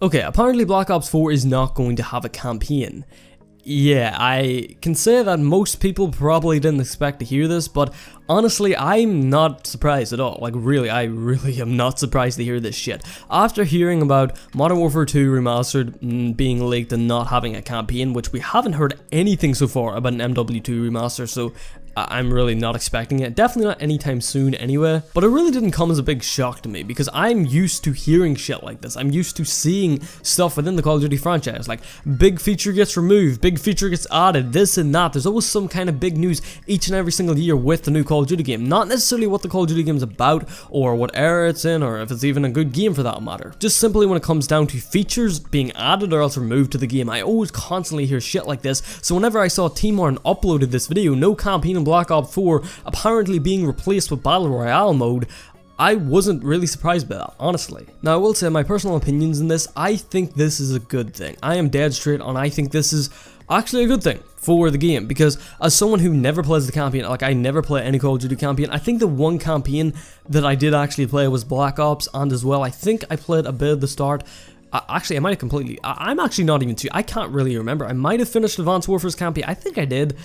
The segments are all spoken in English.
Okay, apparently Black Ops 4 is not going to have a campaign. Yeah, I can say that most people probably didn't expect to hear this, but honestly, I'm not surprised at all. Like, really, I really am not surprised to hear this shit. After hearing about Modern Warfare 2 Remastered being leaked and not having a campaign, which we haven't heard anything so far about an MW2 remaster, so I'm really not expecting it. Definitely not anytime soon anyway. But it really didn't come as a big shock to me because I'm used to hearing shit like this. I'm used to seeing stuff within the Call of Duty franchise. Like, big feature gets removed, big feature gets added, this and that. There's always some kind of big news each and every single year with the new Call of Duty game. Not necessarily what the Call of Duty game is about or what era it's in or if it's even a good game for that matter. Just simply when it comes down to features being added or else removed to the game, I always constantly hear shit like this. So whenever I saw T-Martin uploaded this video, no campaign in Black Ops 4 apparently being replaced with Battle Royale mode, I wasn't really surprised by that, honestly. Now I will say my personal opinions in this, I think this is a good thing. I am dead straight on I think this is actually a good thing for the game, because as someone who never plays the campaign, like I never play any Call of Duty campaign, I think the one campaign that I did actually play was Black Ops, and as well I think I played a bit at the start. Actually, I might have completely, I'm actually not even too, I can't really remember. I might have finished Advanced Warfare's campaign, I think I did.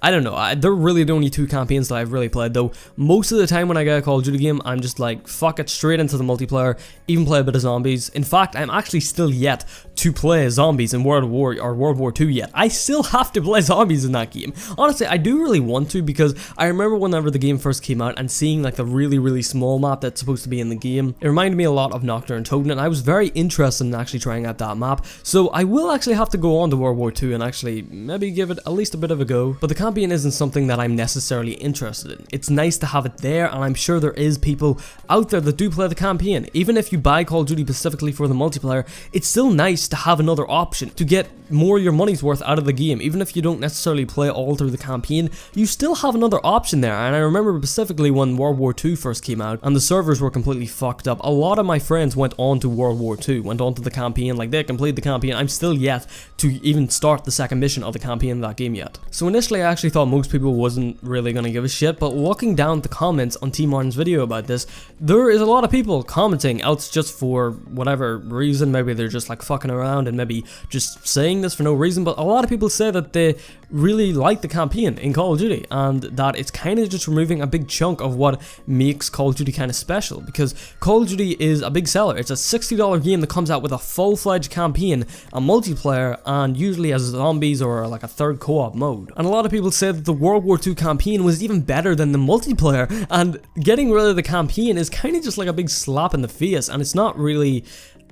I don't know, they're really the only two campaigns that I've really played though. Most of the time when I get a Call of Duty game, I'm just like, fuck it, straight into the multiplayer, even play a bit of zombies. In fact, I'm actually still yet to play zombies in World War II yet. I still have to play zombies in that game. Honestly, I do really want to, because I remember whenever the game first came out and seeing like the really small map that's supposed to be in the game, it reminded me a lot of Nocturne Totem, and I was very interested in actually trying out that map. So I will actually have to go on to World War II and actually maybe give it at least a bit of a go. But the campaign isn't something that I'm necessarily interested in. It's nice to have it there, and I'm sure there is people out there that do play the campaign. Even if you buy Call of Duty specifically for the multiplayer, it's still nice to have another option to get more of your money's worth out of the game. Even if you don't necessarily play all through the campaign, you still have another option there. And I remember specifically when World War II first came out and the servers were completely fucked up, a lot of my friends went on to World War II, went on to the campaign, like they completed the campaign. I'm still yet to even start the second mission of the campaign in that game yet. So initially I actually thought most people wasn't really gonna give a shit, but looking down the comments on T-Martin's video about this, there is a lot of people commenting, else just for whatever reason. Maybe they're just like fucking around and maybe just saying this for no reason, but a lot of people say that they really like the campaign in Call of Duty and that it's kind of just removing a big chunk of what makes Call of Duty kind of special, because Call of Duty is a big seller. It's a $60 game that comes out with a full-fledged campaign, a multiplayer, and usually has zombies or like a third co-op mode. And a lot of people say that the World War II campaign was even better than the multiplayer, and getting rid of the campaign is kind of just like a big slap in the face, and it's not really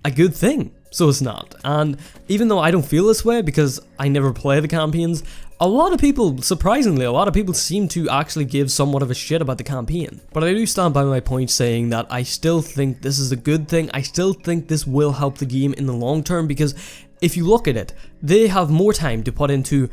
a good thing. So it's not. And even though I don't feel this way because I never play the campaigns, a lot of people, surprisingly, a lot of people seem to actually give somewhat of a shit about the campaign. But I do stand by my point saying that I still think this is a good thing. I still think this will help the game in the long term, because if you look at it, they have more time to put into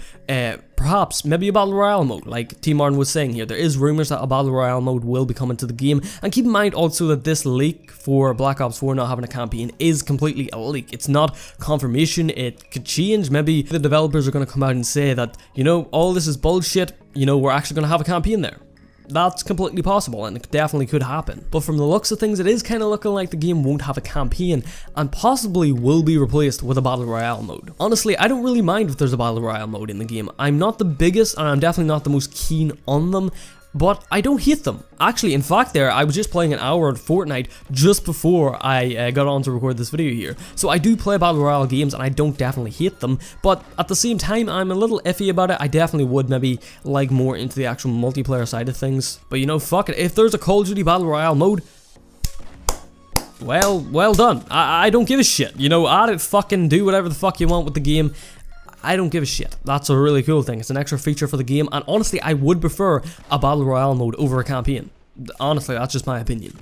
perhaps maybe a Battle Royale mode, like T-Martin was saying here. There is rumors that a Battle Royale mode will be coming to the game, and keep in mind also that this leak for Black Ops 4 not having a campaign is completely a leak. It's not confirmation, it could change. Maybe the developers are going to come out and say that, you know, all this is bullshit, you know, we're actually going to have a campaign there. That's completely possible, and it definitely could happen. But from the looks of things, it is kind of looking like the game won't have a campaign and possibly will be replaced with a Battle Royale mode. Honestly, I don't really mind if there's a Battle Royale mode in the game. I'm not the biggest, and I'm definitely not the most keen on them, but I don't hate them. Actually, in fact I was just playing an hour of Fortnite just before I got on to record this video here. So I do play Battle Royale games and I don't definitely hate them, but at the same time I'm a little iffy about it. I definitely would maybe like more into the actual multiplayer side of things. But you know, fuck it, if there's a Call of Duty Battle Royale mode, well done. I don't give a shit. You know, I'd fucking do whatever the fuck you want with the game. I don't give a shit. That's a really cool thing. It's an extra feature for the game, and honestly, I would prefer a Battle Royale mode over a campaign. Honestly, that's just my opinion.